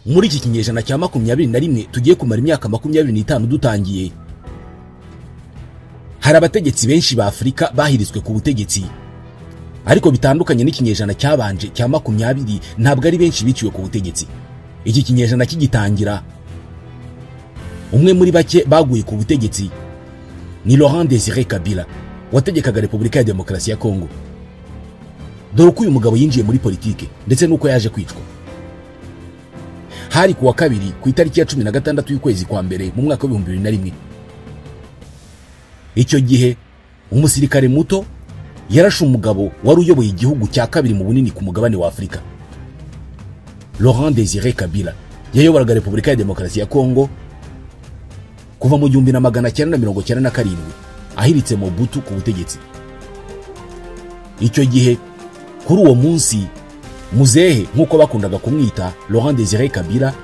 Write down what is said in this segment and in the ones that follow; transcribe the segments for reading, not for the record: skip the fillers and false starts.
muri iki kinyejana cya 21 tugiye kumara imyaka 25 dutangiye, hari abategetsi benshi ba Afrika bahirizwe ku butegetsi, ariko bitandukanye n'ikinyejana cyabanje cya 20 ntabwo ari benshi biciwe ku butegetsi. Iki kinyejana kigitangira, umwe muri bake baguye ku butegetsi ni Laurent Désiré Kabila wategekaga Repubulika ya Demokarasi ya Kongo. Dore uko uyu mugabo yinjiye muri politike ndetse nuko yaje kwicwa. Hari kuwa kabiri ku itariki ya 16 y'ukwezi kwa mbere mu mwaka wa 2001. Icyo gihe umusirikare muto yarashe umugabo wari uyoboye igihugu cya kabiri mu bunini ku mugabane wa Afrika. Laurent Désiré Kabila yayoboraga Repubulika ya Demokarasi ya Kongo kuva mu 1997 ahiritse Mobutu ku butegetsi. Icyo gihe kuri uwo munsi muzehe nkuko bakundaga kumwita Laurent Désiré Kabila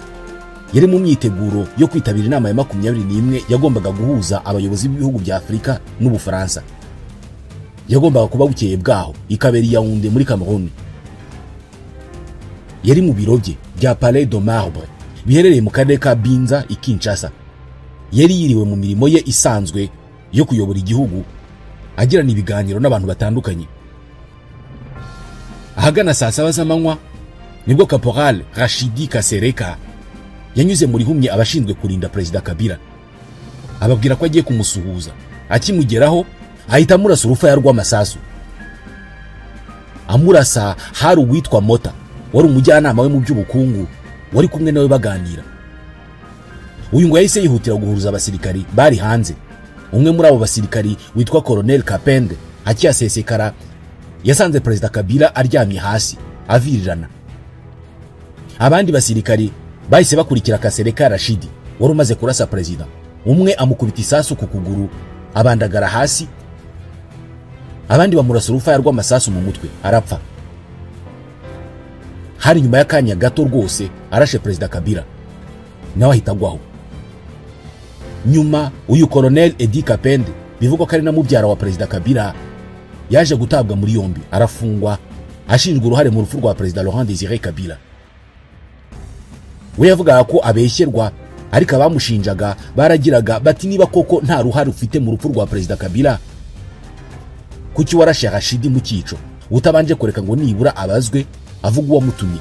yari mu myiteguro yo kwitabira inama ya 21 yagombaga guhuza abayobozi b'ibihugu bya Afrika n'Ubufaransa. Yagombaga kuba bukeye bwaho ikabera Yaoundé muri Cameroun. Yari mu biro bye bya Palais de Marbre biherereye mu karere ka Binza i Kinshasa. Yari yiriwe mu mirimo ye isanzwe yo kuyobora igihugu, agirana ibiganiro n'abantu batandukanye. Ahagana saa 7 z'amanywa nibwo Caporal Rachidi Kasereka yanyuze muri humye abashinzwe kurinda Perezida Kabila, ababwira ko agiye kumusuhuza. Akimugeraho ahita amurasa urufaya rw'amasasu. Amurasa hari uwitwa Mota wari umujyanama we mu by'ubukungu wari kumwe nawe baganira. Uyu ngo yahise yihutira guhuruza abasirikari bari hanze. Umwe muri abo basirikari witwa Colonel Kapende akiyasesekara yasanze Perezida Kabila aryamye hasi avirirana. Abandi basirikari bahise bakurikira Kasereka Rachidi wari umaze kurasa Perezida. Umwe amukubita isasu ku kuguru abandagara hasi, abandi bamurasa urufaya rw'amasasu mu mutwe arapfa. Hari nyuma y'akanya gato rwose arashe Perezida Kabila nawe ahita agwaho. Nyuma uyu Colonel Edi Kapende bivugwa ko ari na mubyara wa Perezida Kabila yaje gutabwa muri yombi arafungwa ashinjwa uruhare mu rupfu rwa Perezida Laurent Désiré Kabila. We yavugaga ko abeshyerwa, ariko abamushinjaga baragiraga bati niba koko nta ruhare ufite mu rupfu rwa Perezida Kabila, kuki warashe Rachidi mu cyico utabanje kureka ngo nibura abazwe avuga uwamutumye.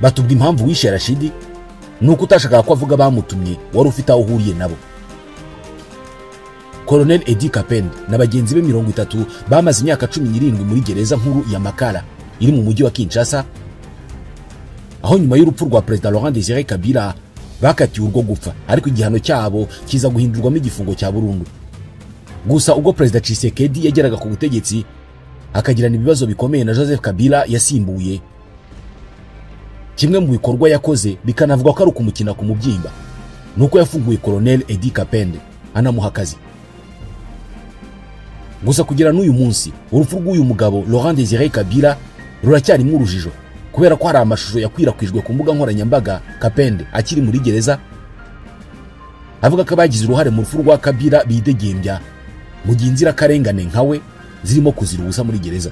Batubwa impamvu wishe Rachidi nuko utashakaga ko avuga bamutumye wari ufite aho uhuriye nabo. Colonel Edi Kapende na bagenzi be 30 bamaze imyaka 17 muri gereza nkuru ya Makala iri mu mujyi wa Kinshasa, aho nyuma y'urupfu rwa Perezida Laurent Désiré Kabila bakatiwe urwo gupfa, ariko igihano cyabo kiza guhindurwamo igifungo cya burundu. Gusa ubwo Perezida Tshisekedi yageraga ku butegetsi akagirana ibibazo bikomeye na Joseph Kabila yasimbuye, kimwe mu bikorwa yakoze bikanavuga ko ari ukumukina ku mubyimba nuko yafunguye Colonel Edi Kapende anamuha akazi. Gusa kugira n'uyu munsi urupfu rw'uyu mugabo Laurent Désiré Kabila ruracyari mu rujijo, kubera ko hari amashusho yakwirakwijwe ku mbuga nkoranyambaga Kapende akiri muri gereza avuga ko abagize uruhare mu rupfu rwa Kabila bidegembya mu gihe inzirakarengane nkawe zirimo kuzira ubusa muri gereza.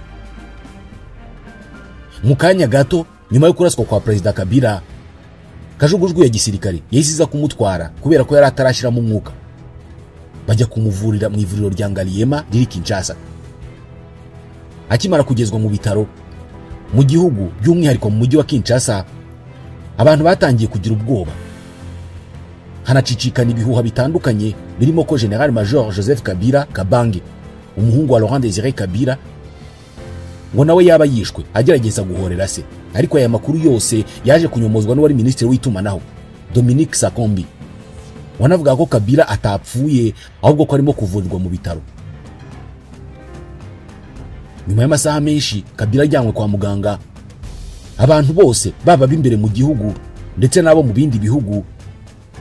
Mu kanya gato nyuma yo kuraswa kwa Perezida Kabila, kajugujugu ya gisirikare yahise kumutwara kubera ko yari atarashiramo umwuka. Bajya kumuvurira mu ivuriro rya Ngaliema riri Kinshasa. Akimara kugezwa mu bitaro mu gihugu by'umwihariko mu mujyi wa Kinshasa, abantu batangiye kugira ubwoba. Hanacicikana ibihuha bitandukanye birimo ko General Major Joseph Kabila Kabange, umuhungu wa Laurent Désiré Kabila, ngo nawe yaba yishwe agerageza guhorera se. Ariko aya makuru yose yaje kunyomozwa n'uwari Minisitiri w'itumanaho Dominique Sakombi, wanavuga ko Kabila atapfuye ahubwo ko arimo kuvurirwa mu bitaro. Nyuma y'amasaha menshi Kabila ajyanwe kwa muganga, abantu bose baba b'imbere mu gihugu ndetse nabo mu bindi bihugu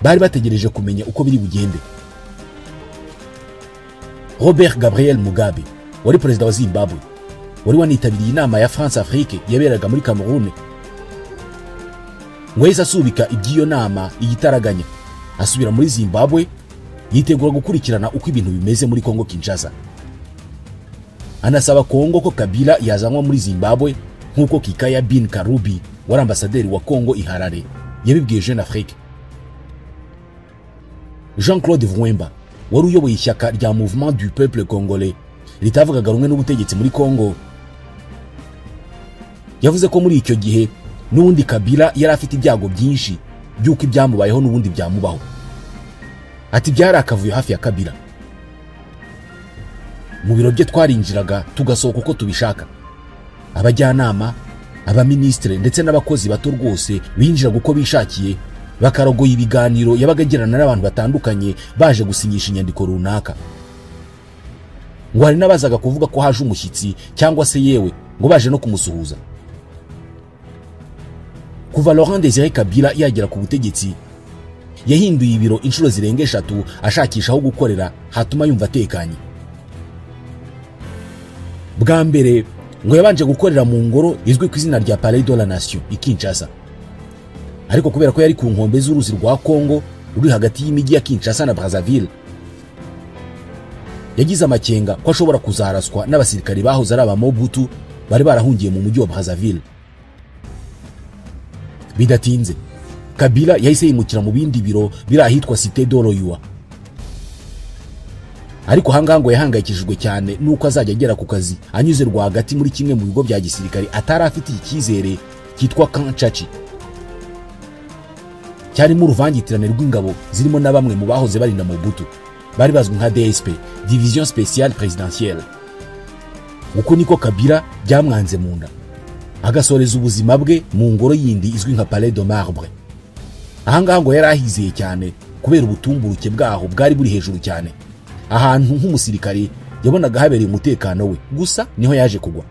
bari bategereje kumenya uko biri bugende. Robert Gabriel Mugabe wari perezida wa Zimbabwe wari wanitabiriye inama ya France Afrique yaberaga muri Cameroun, ngo yahise asubika iby'iyo nama igitaraganya asubira muri Zimbabwe yitegura gukurikirana uko ibintu bimeze muri Kongo Kinshasa. Anasaba Kongo ko Kabila yazanwa muri Zimbabwe nkuko Kikaya bin Karubi wari ambasaderi wa Congo i Harare yabibwiye Jeune Afrique. Jean-Claude Vwemba wari uyoboye ishyaka rya Mouvement du Peuple Congolais ritavugaga rumwe n'ubutegetsi muri Congo, yavuze ko muri icyo gihe n'ubundi Kabila yari afite ibyago byinshi by'uko ibyamubayeho n'ubundi byamubaho. Ati byari akavuyo hafi ya Kabila. Mu biro bye twarinjiraga tugasohoka uko tubishaka. Abajyanama, abaministre ndetse n'abakozi bato rwose binjiraga uko bishakiye, bakarogoya ibiganiro yabaga agirana n'abantu batandukanye baje gusinyisha inyandiko runaka. Ngo hari n'abazaga kuvuga ko haje umushyitsi cyangwa se yewe ngo baje no kumusuhuza. Kuva Laurent Désiré Kabila yagera ku butegetsi, yahinduye ibiro inshuro zirenga 3 ashakisha aho gukorera hatuma yumva atekanye. Bwa mbere ngo yabanje gukorera mu ngoro izwi ku izina rya Palais de la Nation i Kinshasa. Ariko kubera ko yari ku nkombe z'uruzi rwa Congo ruri hagati y'imijyi ya Kinshasa na Brazzaville, yagize amakenga ko ashobora kuzaraswa n'abasirikari bahoze ari aba Mobutu bari barahungiye mu mujyi wa Brazzaville. Bidatinze Kabila yahise yimukira mu bindi biro biri ahitwa Cité de l'Oyoa. Ariko hangango yahangayikishijwe cyane nuko azajya agera ku kazi anyuze rwagati muri kimwe mu bigo bya gisirikari atari afite icyizere cyitwa Camp Chachi. Cyarimo uruvangitirane rw'ingabo zirimo na bamwe mu bahoze barinda Mobutu bari bazwi nka DSP, Division Spéciale Présidentielle. Uko niko Kabila byamwanze mu nda, agasoreza ubuzima bwe mu ngoro yindi izwi nka Palais de Marbre. Ahangaha ngo yari ahizeye cyane kubera ubutumburuke bwaho bwari buri hejuru cyane. Ahantu nk'umusirikare yabonaga habereye umutekano we, gusa niho yaje kugwa.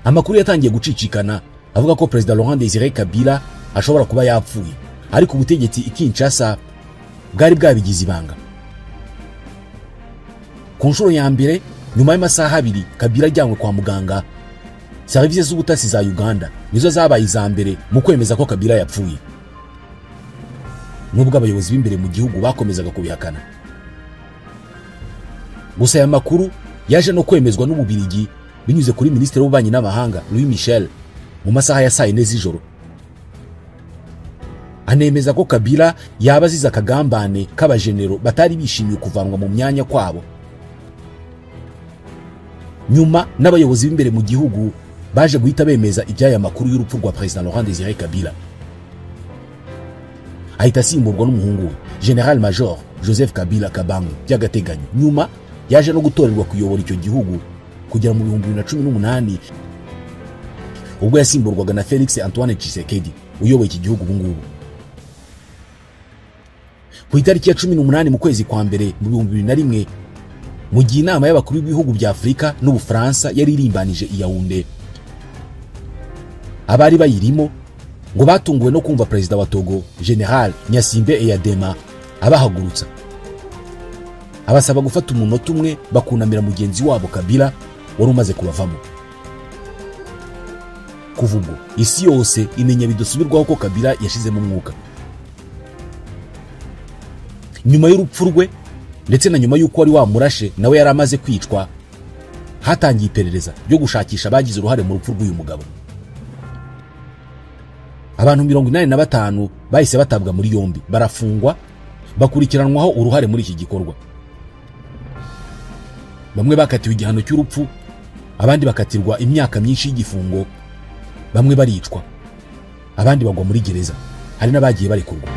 Amakuru yatangiye gucicikana avuga ko President Laurent Désiré Kabila ashobora kuba yapfuye, ariko ubutegetsi i Kinshasa bwari bwabigize ibanga. Ku nshuro ya mbere nyuma y'amasaha 2 Kabila ajyanywe kwa muganga, serivisi z'ubutasi za Uganda nizo zabaye za mbere mu kwemeza ko Kabila yapfuye, nubwo abayobozi b'imbere mu gihugu bakomezaga kubihakana. Gusa aya makuru yaje no kwemezwa n'Ububiligi binyuze kuri Minisitiri w'Ububanyi n'Amahanga Louis Michel mu masaha ya 4 z'ijoro. Anemeza ko Kabila yabaziza akagambane k'abajenero batari bishimiye kuvanwa mu myanya kwabo. Nyuma n'abayobozi b'imbere mu gihugu baje guhita bemeza iby'aya makuru y'urupfu rwa President Laurent Désiré Kabila. Ahita asimburwa n'umuhungu we General Major Joseph Kabila Kabangu by'agateganyo. Nyuma yaje no gutorerwa kuyobora icyo gihugu kugera mu 2018 ubwo yasimburwaga na Félix Antoine Tshisekedi uyoboye iki gihugu ubu ngubu. Ku itariki ya 18 mu kwezi kwa mbere mu 2001, mu gihe inama y'abakuru b'ibihugu bya Afrika n'Ubufaransa yari irimbanije i Yaoundé, abari bayirimo ngo batunguwe no kumva Perezida wa Togo General Gnassingbé Eyadema abahagurutsa, abasaba gufata umunota umwe bakunamira mugenzi wabo Kabila wari umaze kubavamo. Kuva ubwo isi yose imenya bidasubirwaho ko Kabila yashizemo umwuka. Nyuma y'urupfu rwe ndetse na nyuma y'uko wari wamurashe nawe yari amaze kwicwa, hatangiye iperereza ryo gushakisha abagize uruhare mu rupfu rw'uyu mugabo. Abantu 85 bahise batabwa muri yombi, barafungwa, bakurikiranwaho uruhare muri iki gikorwa. Bamwe bakatiwe igihano cy'urupfu, abandi bakatirwa imyaka myinshi y'igifungo, bamwe baricwa, abandi bagwa muri gereza, hari n'abagiye barekurwa.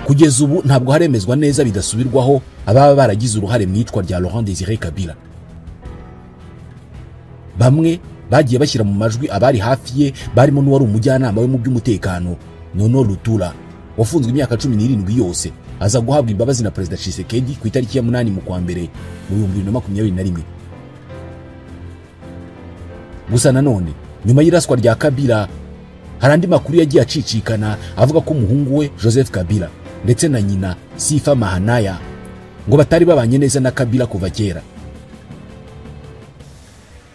Kugeza ubu ntabwo haremezwa neza bidasubirwaho ababa baragize uruhare mu icwa rya Laurent Désiré Kabila. Bamwe bagiye bashyira mu majwi abari hafi ye, barimo n'uwari umujyanama we mu by'umutekano Nono Lutura wafunzwe imyaka 17 yose, aza guhabwa imbabazi na President Tshisekedi ku itariki ya 8 mu kwa mbere mu 2021. Gusa nanone nyuma y'iraswa rya Kabila hari andi makuru yagiye acicikana avuga ko umuhungu we Joseph Kabila ndetse na nyina Sifa Mahanaya ngo batari babanye neza na Kabila kuva kera,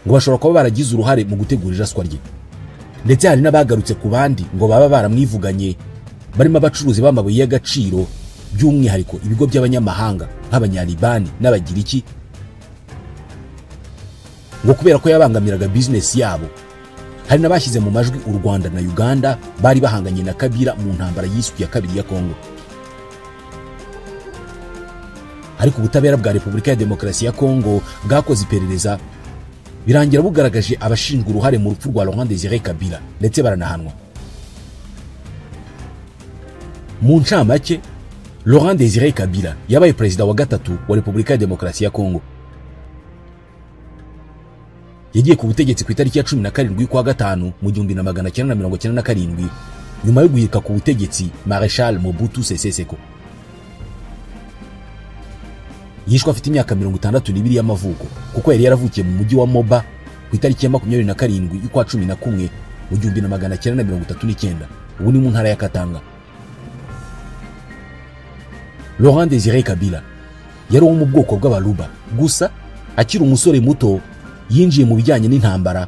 ngo bashobora kuba baragize uruhare mu gutegura iraswa rye. ndetse hari n'abagarutse ku bandi ngo baba baramwivuganye, barimo abacuruzi b'amabuye y'agaciro, by'umwihariko ibigo by'abanyamahanga nk'abanyalibani n'abagiriki, ngo kubera ko yabangamiraga business yabo. Hari n'abashyize mu majwi u Rwanda na Uganda bari bahanganye na Kabila mu ntambara y'isi ya kabiri ya Kongo. Ariko ubutabera bwa Repubulika ya Demokarasi ya Kongo bwakoze iperereza, birangira bugaragaje abashinzwe uruhare mu rupfu rwa Laurent Désiré Kabila, ndetse baranahanwa. Mu ncamake, Laurent Désiré Kabila yabaye perezida wa gatatu wa Repubulika ya Demokarasi ya Kongo. Yagiye ku butegetsi ku itariki ya 17 kwa gatanu mu 1997 nyuma yo guhirika ku butegetsi Marshal Mobutu Sese Seko. Yishwe afite imyaka 62 y'amavuko kuko yari yaravukiye mu mujyi wa Moba ku itariki ya 27 y'ukwa 11 mu 1939. Ubu ni mu ntara ya Katanga. Laurent Désiré Kabila yari wo mu bwoko bw'abaluba, gusa akiri umusore muto yinjiye mu bijyanye n'intambara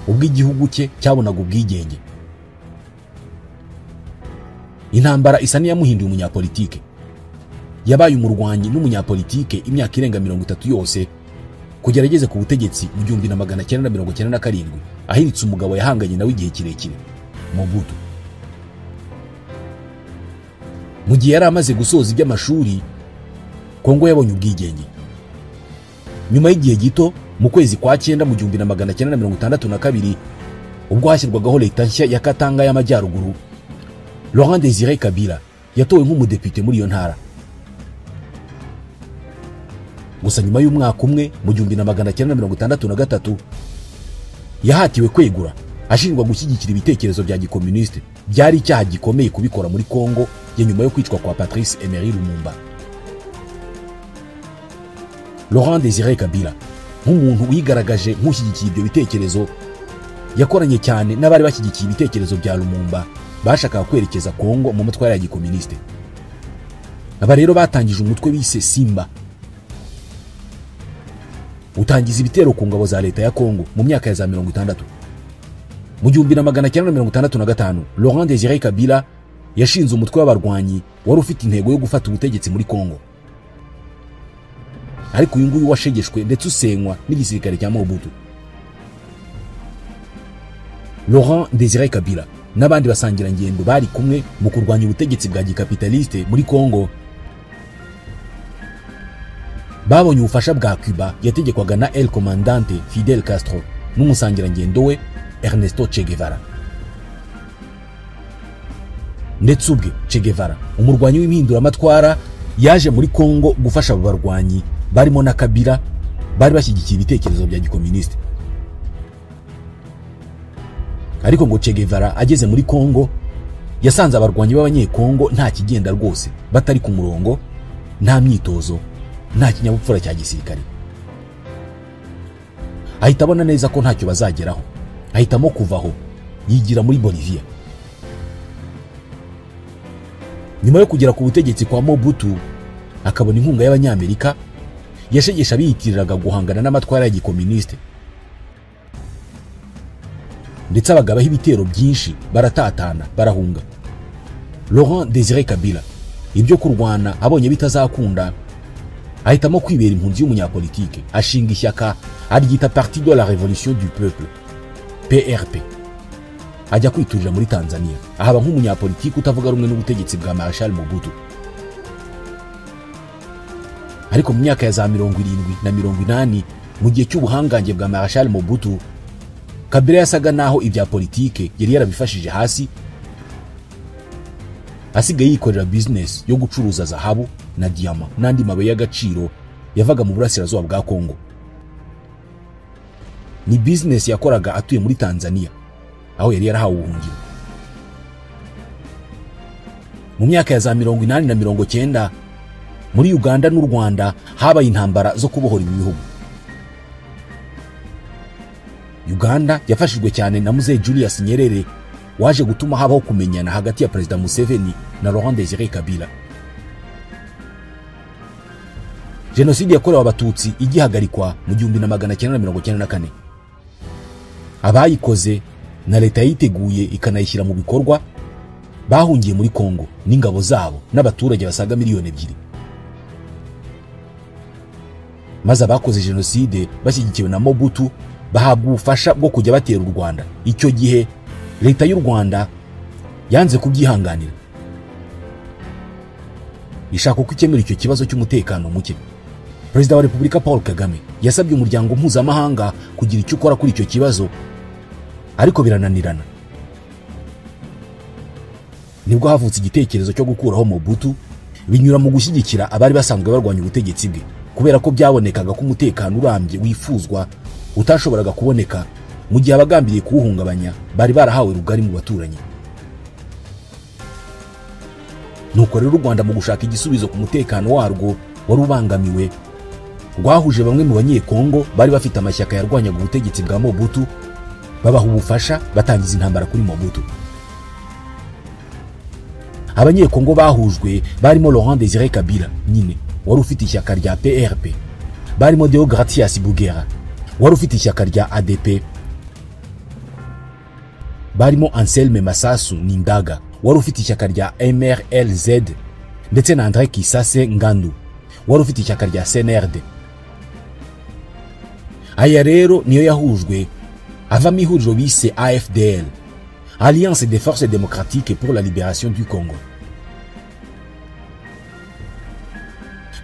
ubwo igihugu cye cyabonaga ubwigenge. Intambara isa n'iyamuhinduye umunyapolitike. Yabaye umurwanyi n'umunyapolitike imyaka irenga 30 yose kugera ageze ku butegetsi mu 1997, ahiritse umugabo yahanganye nawe igihe kirekire, Mobutu. Mu gihe yari amaze gusoza iby'amashuri, Kongo yabonye ubwigenge. Nyuma y'igihe gito, mu kwezi kwa 9 mu 1962, ubwo hashyirwagaho leta nshya ya Katanga y'Amajyaruguru, Laurent Désiré Kabila yatowe nk'umudepite muri iyo ntara. Gusa nyuma y'umwaka umwe mu 1963, yahatiwe kwegura ashinjwa gushyigikira ibitekerezo bya gikomuniste. Byari icyaha gikomeye kubikora muri Kongo ya nyuma yo kwicwa kwa Patrice Emery Lumumba. Laurent Désiré Kabila nk'umuntu wigaragaje nk'ushyigikiye ibyo bitekerezo, yakoranye cyane n'abari bashyigikiye ibitekerezo bya Lumumba bashakaga kwerekeza Kongo mu mutwaro ya gikomuniste. Aba rero batangije umutwe bise Simba, utangiza ibitero ku ngabo za leta ya Kongo mu myaka ya za 60. Mu 1965, Laurent Désiré Kabila yashinze umutwe w'abarwanyi wari ufite intego yo gufata ubutegetsi muri Kongo. Ariko uyu nguyu washegeshwe ndetse usenywa n'igisirikare cya Mobutu. Laurent Désiré Kabila n'abandi basangira ngendo bari kumwe mu kurwanya ubutegetsi bwa gikapitaliste muri Kongo babonye ubufasha bwa Cuba yategekwaga na El Comandante Fidel Castro n'umusangira ngendo we Ernesto Che Guevara. Ndetse ubwe Che Guevara, umurwanyi w'impinduramatwara, yaje muri Kongo gufasha abo barwanyi barimo na Kabila bari bashyigikiye ibitekerezo bya gikomuniste. Ariko ngo Che Guevara ageze muri Kongo yasanze abarwanyi b'abanyekongo nta kigenda rwose, batari ku murongo, nta myitozo, nta kinyabupfura cya gisirikare. Ahita abona neza ko ntacyo bazageraho, ahitamo kuvaho yigira muri Bolivia. Nyuma yo kugera ku butegetsi kwa Mobutu, akabona inkunga y'Abanyamerika, yashegesha biyitiriraga guhangana n'amatwara ya gikomuniste. Ndetse abagabaho ibitero byinshi, baratatana, barahunga. Laurent Désiré Kabila ibyo kurwana abonye bitazakunda, ahitamo kwibera impunzi y'umunyapolitike, ashinga ishyaka aryita Parti de la Révolution du Peuple, PRP. Ajya kwiturira muri Tanzania, ahaba nk'umunyapolitike utavuga rumwe n'ubutegetsi bwa Marshal Mobutu. Ariko mu myaka ya za 70 na 80, mu gihe cy'ubuhangange bwa Marshal Mobutu, Kabila yasaga naho ibya politike yari yarabifashije hasi, asigaye yikorera business yo gucuruza zahabu na diama n'andi mabuye y'agaciro yavaga mu burasirazuba bwa Kongo. Ni business yakoraga atuye muri Tanzania, aho yari yarahawe ubuhungiro. Mu myaka ya za 80 na 90, muri Uganda n'u Rwanda habaye intambara zo kubohora ibihugu. Uganda yafashijwe cyane na Mzee Julius Nyerere, waje gutuma habaho kumenyana hagati ya President Museveni na Laurent Désiré Kabila. Jenoside yakorewe abatutsi igihagarikwa mu 1994. Abayikoze na leta yiteguye ikanayishyira mu bikorwa bahungiye muri Kongo n'ingabo zabo n'abaturage basaga miliyoni 2. Maze abakoze jenoside bashyigikiwe na Mobutu bahabwa ubufasha bwo kujya batera u Rwanda. Icyo gihe leta y'u Rwanda yanze kubyihanganira, ishaka ko ikemura icyo kibazo cy'umutekano muke. Perezida wa Repubulika Paul Kagame yasabye umuryango mpuzamahanga kugira icyo ukora kuri icyo kibazo, ariko birananirana. Nibwo havutse igitekerezo cyo gukuraho Mobutu binyura mu gushyigikira abari basanzwe barwanya ubutegetsi bwe, kubera ko byabonekaga ko umutekano urambye wifuzwa utashoboraga kuboneka mu gihe abagambiriye kuwuhungabanya bari barahawe rugari mu baturanyi. Nuko rero u Rwanda mu gushaka igisubizo ku mutekano warwo wari ubangamiwe, rwahuje bamwe mu banyekongo bari bafite amashyaka yarwanyaga ubutegetsi bwa Mobutu, babaha ubufasha batangiza intambara kuri Mobutu. Abanyekongo bahujwe barimo Laurent Désiré Kabila nyine wari ufite ishyaka rya PRP, barimo Deogratias Bugera wari ufite ishyaka rya ADP, barimo Anselme Masasu Nindaga wari ufite ishyaka rya MRLZ, ndetse na André Kisase Ngandu wari ufite ishyaka rya CNRD. Aya rero niyo yahujwe avamo ihuriro bise AFDL, Alliance des Forces Démocratiques pour la Libération du Congo.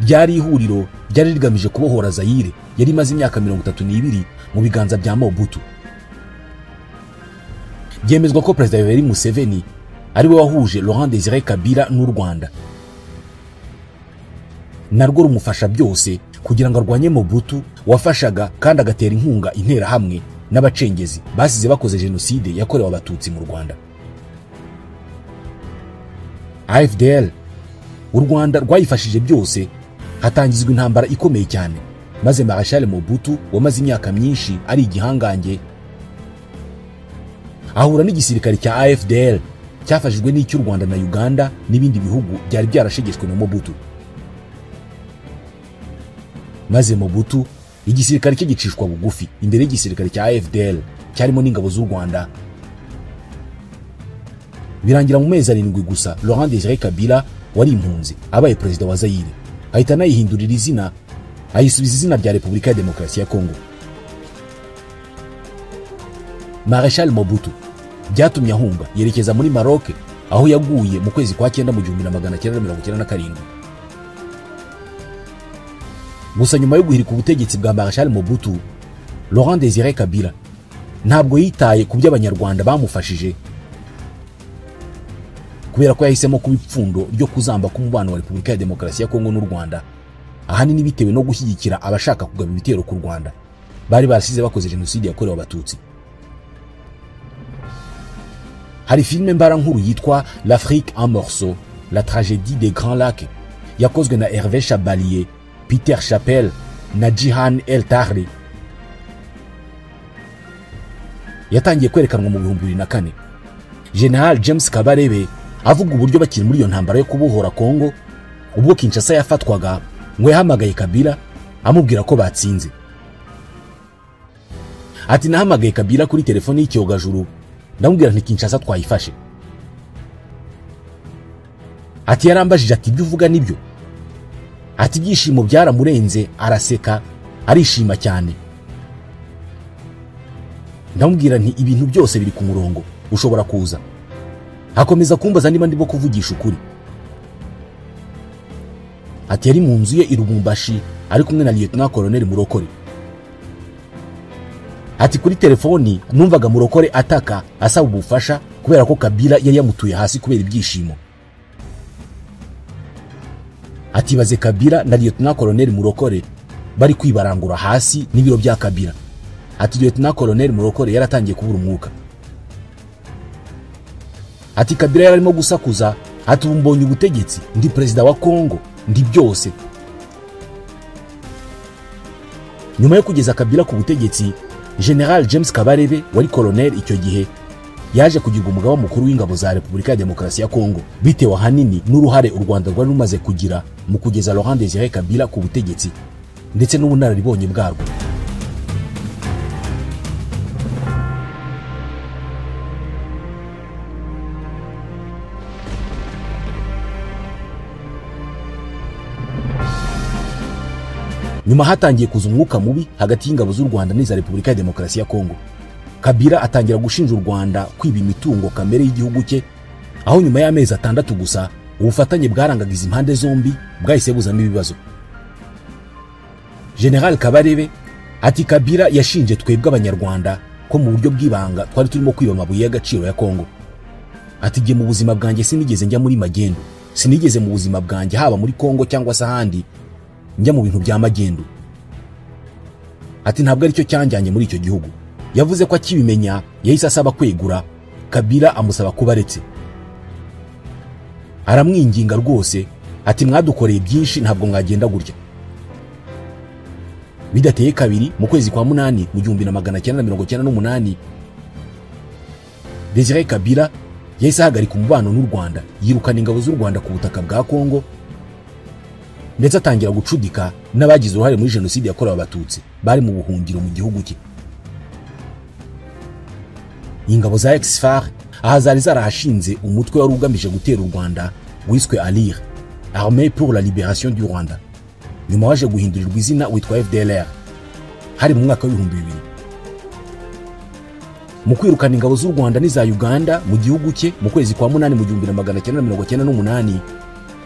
Ryari ihuriro ryari rigamije kubohora Zaire yari imaze imyaka 32 mu biganza bya Mobutu. Byemezwa ko Perezida Yoweri Museveni ari we wahuje Laurent Désiré Kabila n'u Rwanda, narwo rumufasha byose kugira ngo arwanye Mobutu wafashaga kandi agatera inkunga interahamwe n'abacengezi basize bakoze jenoside yakorewe abatutsi mu Rwanda. AFDL u Rwanda rwayifashije byose, hatangizwa intambara ikomeye cyane, maze Marshal Mobutu wamaze imyaka myinshi ari igihangange ahura n'igisirikare cya AFDL cyafashijwe n'icy'u Rwanda na Uganda n'ibindi bihugu byari byarashegeshwe na Mobutu. Maze Mobutu igisirikare cye gicishwa bugufi imbere y'igisirikare cya AFDL cyarimo n'ingabo z'u Rwanda. Birangira mu mezi 7 gusa Laurent Désiré Kabila wari impunzi abaye perezida wa Zaire, ahita nayihindurira izina ayisubiza izina rya Repubulika ya Demokarasi ya Kongo. Marshal Mobutu byatumye ahunga yerekeza muri Maroc, aho yaguye mu kwezi kwa 9 mu 1997. Gusa nyuma yo guhirika ubutegetsi bwa Marshal Mobutu, Laurent Désiré Kabila ntabwo yitaye ku by'abanyarwanda bamufashije, kubera ko yahisemo kuba ipfundo ryo kuzamba k'umubano wa Repubulika ya Demokarasi ya Kongo n'u Rwanda, ahanini bitewe no gushyigikira abashaka kugaba ibitero ku Rwanda bari barasize bakoze jenoside yakorewe abatutsi. Hari filime mbara nkuru yitwa L'Afrique en morceaux, la tragédie des Grands Lacs, yakozwe na Hervé Chabalier, Peter Chappell na Jihan El Tahri. Yatangiye kwerekanwa mu 2004. General James Kabarebe avuga uburyo bakiri muri iyo ntambara yo kubohora Kongo, ubwo Kinshasa yafatwaga, ngo yahamagaye Kabila amubwira ko batsinze. Ati nahamagaye Kabila kuri telefone y'icyogajuru, ndamubwira nti Kinshasa twayifashe. Ati yarambajije ati ibyo uvuga nibyo? Ati byishimo byaramurenze, araseka arishima cyane. Ndamubwira nti ibintu byose biri ku murongo, ushobora kuza. Akomeza kumbaza niba ndimo kuvugisha ukuri. Ati yari mu nzu ye i Lubumbashi ari kumwe na Lieutenant Colonel Murokore. Ati kuri telefoni numvaga Murokore ataka asaba ubufasha kubera ko Kabila yari yamutuye hasi kubera ibyishimo. Ati baze Kabila na Lieutenant Colonel Murokore bari kwibarangura hasi n'ibiro bya Kabila. Ati Lieutenant Colonel Murokore yaratangiye kubura umwuka. Ati Kabila yarimo gusakuza, ati umbonye ubutegetsi, ndi perezida wa Kongo, ndi byose. Nyuma yo kugeza Kabila ku butegetsi, General James Kabarebe wari colonel icyo gihe yaje kugirwa umugaba mukuru w'ingabo za Repubulika ya Demokarasi ya Kongo, bitewe ahanini n'uruhare u Rwanda rwari rumaze kugira mu kugeza Laurent Désiré Kabila ku butegetsi ndetse n'ubunararibonye bwarwo. nyuma hatangiye kuza umwuka mubi hagati y'ingabo z'u Rwanda n'iza Repubulika ya Demokarasi ya Kongo. Kabila atangira gushinja u Rwanda kwiba imitungo kamere y'igihugu cye, aho nyuma y'amezi 6 gusa ubufatanye bwarangaga izi impande zombi bwahise buzamo ibibazo. General Kabarebe ati Kabila yashinje twebwe abanyarwanda ko mu buryo bw'ibanga twari turimo kwiba amabuye y'agaciro ya Kongo. Ati giye mu buzima bwanjye sinigeze njya muri magendo, sinigeze mu buzima bwanjye haba muri Kongo cyangwa se ahandi njya mu bintu bya magendo. Ati ntabwo ari cyo cyanjyanye muri icyo gihugu. Yavuze ko akibimenya yahise asaba kwegura. Kabila amusaba kuba aretse, aramwinginga rwose ati mwadukoreye byinshi ntabwo mwagenda gutya. Bidateye kabiri mu kwezi kwa munani mu 1998 Desire Kabila yahise ahagarika umubano n'u Rwanda, yirukana ingabo z'u Rwanda ku butaka bwa Kongo, ndetse atangira gucudika n'abagize uruhare muri jenoside yakorewe abatutsi bari mu buhungiro mu gihugu cye. Ingabo za Exfar aha zari zarahashinze umutwe wari ugamije gutera u Rwanda wiswe ALIR, Armée pour la Libération du Rwanda, nyuma waje guhindurirwa izina witwa FDLR hari mu mwaka w'2000. Mu kwirukana ingabo z'u Rwanda n'iza Uganda mu gihugu cye mu kwezi kwa munani mu 1998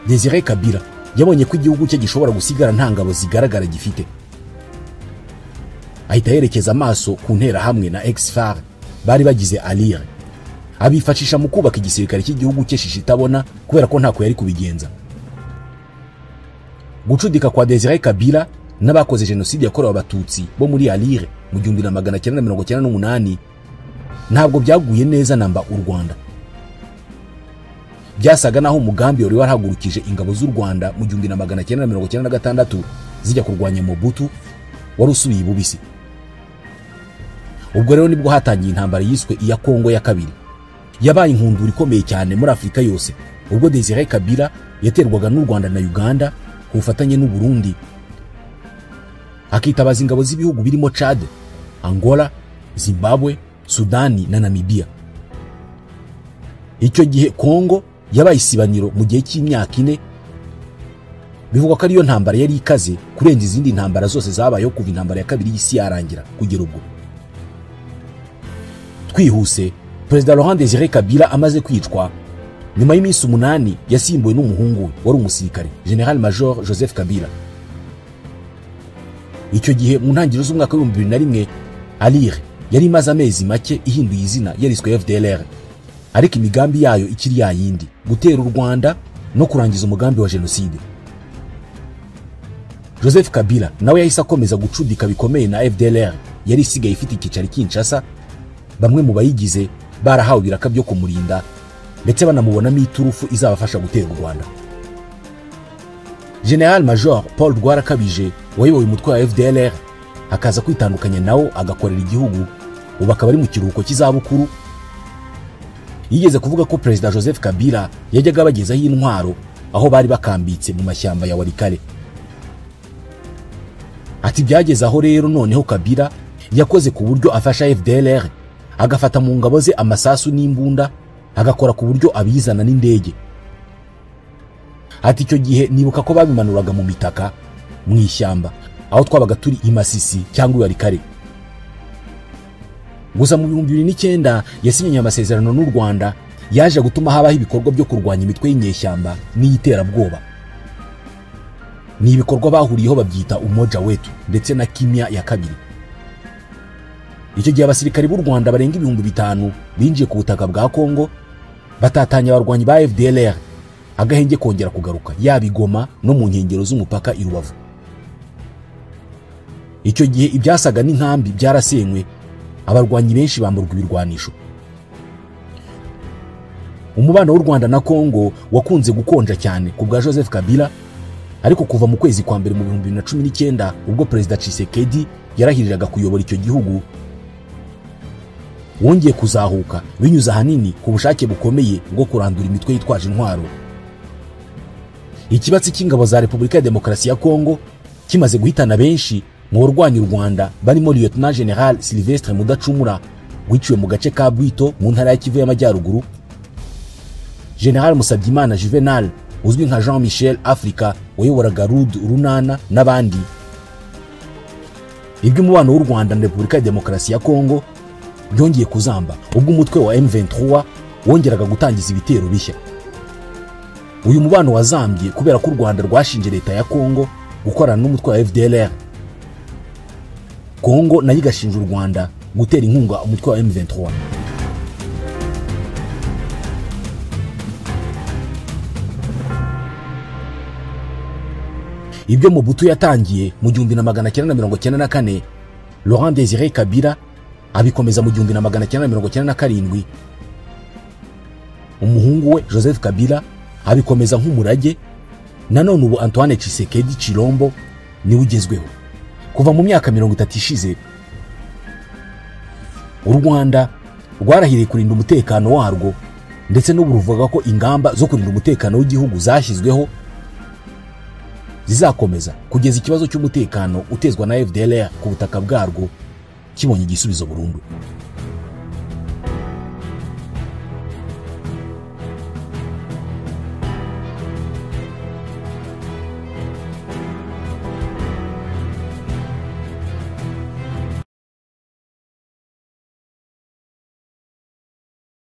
Desire Kabila yabonye ko igihugu cye gishobora gusigara nta ngabo zigaragara gifite. Ahita yerekeza amaso ku ntera hamwe na Exfar bari bagize ALIR, abifashisha mu kubaka igisirikare cy'igihugu cye shishitabona kubera ko ntako yari kubigenza. Gucudika kwa Desire Kabila n'abakoze jenoside yakorewe abatutsi bo muri ALIR mu 1998 ntabwo byaguye neza namba u Rwanda. Byasaga naho umugambi wari warahagurukije ingabo z'u Rwanda mu 1996 zijya kurwanya Mobutu wari usubiye bubisi. Ubwo rero nibwo hatangiye intambara yiswe iya Kongo ya kabiri, yabaye inkundura ikomeye cyane muri Afrika yose, ubwo Desire Kabila yaterwaga n'u Rwanda na Uganda ku bufatanye n'u Burundi, akitabaza ingabo z'ibihugu birimo Chad, Angola, Zimbabwe, Sudani na Namibia. Icyo gihe Kongo yabaye isibaniro mu gihe cy'imyaka 4, bivugwa ko ariyo ntambara yari ikaze kurenza izindi ntambara zose zabayeho kuva intambara ya kabiri y'isi yarangira kugera ubwo. Twihuse, Perezida Laurent Désiré Kabila amaze kwicwa, nyuma y'iminsi 8 yasimbuwe n'umuhungu we wari umusirikare, General Major Joseph Kabila. Icyo gihe mu ntangiriro z'umwaka wa 2001 ALIR yari imaze amezi make ihinduye izina yariswe FDLR, ariko imigambi yayo ikiri yayindi, gutera u Rwanda no kurangiza umugambi wa jenoside. Joseph Kabila nawe yahise akomeza gucudika bikomeye na FDLR yari isigaye ifite icyicaro Kinshasa, bamwe mu bayigize barahawe ibiraka byo kumurinda ndetse banamubonamo iturufu izabafasha gutera u Rwanda. General Major Paul Rwarakabije wayoboye umutwe wa FDLR akaza kwitandukanya nawo agakorera igihugu, ubu akaba ari mu kiruhuko cy'izabukuru. Yigeze kuvuga ko Perezida Joseph Kabila yajyaga bagezaho intwaro aho bari bakambitse mu mashyamba ya Walikale. Ati byageze aho rero noneho Kabila yakoze ku buryo afasha FDLR, agafata mu ngabo ze amasasu n'imbunda, agakora ku buryo abizana n'indege. Ati icyo gihe nibuka ko babimanuraga mu mitaka mu ishyamba aho twabaga turi i Masisi cyangwa Walikale. Gusa mu 2009 yasinyanye amasezerano n'u Rwanda yaje gutuma habaho ibikorwa byo kurwanya imitwe y'inyeshyamba n'iyiterabwoba. Ni ibikorwa bahuriyeho babyita Umoja Wetu ndetse na Kimya ya kabiri. Icyo gihe abasirikari b'u Rwanda barenga 5,000 binjiye ku butaka bwa Kongo, batatanya abarwanyi ba FDLR, agahenge kongera kugaruka yabigoma no mu nkengero z'umupaka i Rubavu. Icyo gihe ibyasaga n'inkambi byarasenywe, abarwanyi benshi bamburwa ibirwanisho. Umubano w'u Rwanda na Kongo wakunze gukonja cyane ku bwa Joseph Kabila, ariko kuva mu kwezi kwa mbere mu 2019 ubwo Perezida Tshisekedi yarahiriraga kuyobora icyo gihugu, wongeye kuzahuka binyuze ahanini ku bushake bukomeye bwo kurandura imitwe yitwaje intwaro. Ikibatsi cy'ingabo za Repubulika ya Demokarasi ya Kongo kimaze guhitana benshi mu barwanya u Rwanda, barimo Lieutenant General Sylvestre Mudacumura wiciwe mu gace ka Bwito mu ntara ya Kivu y'Amajyaruguru, General Musabyimana Juvenal uzwi nka Jean Michel Africa wayoboraga RUD Runana n'abandi. nibwo umubano w'u Rwanda na Repubulika ya Demokarasi ya Kongo byongeye kuzamba ubwo umutwe wa M23 wongeraga gutangiza ibitero bishya. Uyu mubano wazambye kubera ko u Rwanda rwashinje leta ya Kongo gukorana n'umutwe wa FDLR. Kongo nayo igashinja u Rwanda gutera inkunga umutwe wa M23. Ibyo Mobutu yatangiye mu 1994, Laurent Désiré Kabila abikomeza mu 1997. Umuhungu we Joseph Kabila abikomeza nk'umurage. Nanone ubu Antoine Tshisekedi Chilombo niwe ugezweho. Kuva mu myaka 30 ishize, u Rwanda rwarahiriye kurinda umutekano warwo, ndetse n'ubu ruvuga ko ingamba zo kurinda umutekano w'igihugu zashyizweho zizakomeza kugeza ikibazo cy'umutekano utezwa na FDLR ku butaka bwarwo kibonye igisubizo burundu.